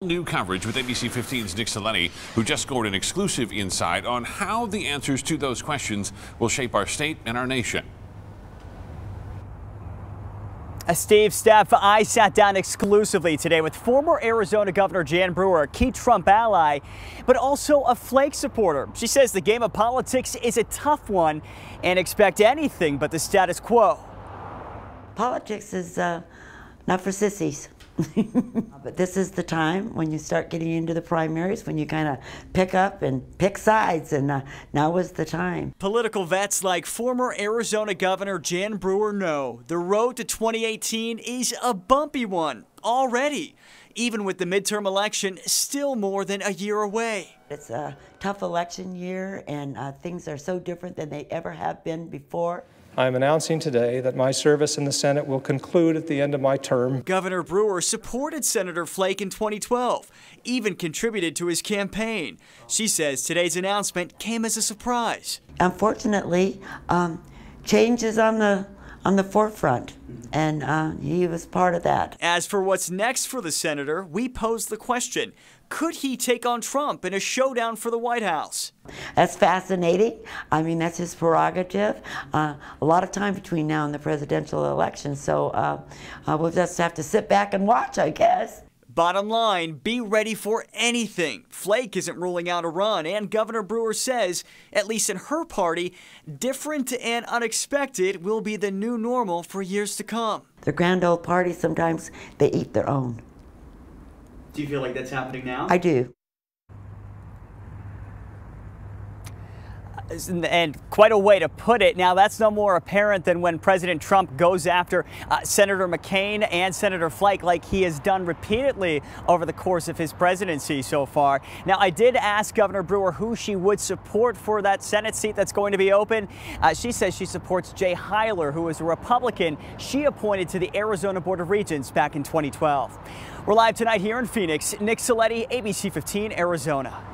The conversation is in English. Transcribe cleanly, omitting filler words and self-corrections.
New coverage with ABC 15's Nick Saletti, who just scored an exclusive insight on how the answers to those questions will shape our state and our nation. Steve, Steph, I sat down exclusively today with former Arizona Governor Jan Brewer, a key Trump ally, but also a Flake supporter. She says the game of politics is a tough one and expect anything but the status quo. Politics is not for sissies. But this is the time when you start getting into the primaries, when you kind of pick up and pick sides, and now is the time. Political vets like former Arizona Governor Jan Brewer know the road to 2018 is a bumpy one already, even with the midterm election still more than a year away. It's a tough election year, and things are so different than they ever have been before. I am announcing today that my service in the Senate will conclude at the end of my term. Governor Brewer supported Senator Flake in 2012, even contributed to his campaign. She says today's announcement came as a surprise. Unfortunately, change is on the forefront, and he was part of that. As for what's next for the senator, we posed the question, could he take on Trump in a showdown for the White House? That's fascinating. I mean, that's his prerogative. A lot of time between now and the presidential election, so we'll just have to sit back and watch, I guess. Bottom line, be ready for anything. Flake isn't ruling out a run, and Governor Brewer says, at least in her party, different and unexpected will be the new normal for years to come. The grand old parties, sometimes they eat their own. Do you feel like that's happening now? I do. And quite a way to put it. Now, that's no more apparent than when President Trump goes after Senator McCain and Senator Flake, like he has done repeatedly over the course of his presidency so far. Now, I did ask Governor Brewer who she would support for that Senate seat that's going to be open. She says she supports Jay Hyler, who is a Republican she appointed to the Arizona Board of Regents back in 2012. We're live tonight here in Phoenix. Nick Saletti, ABC 15, Arizona.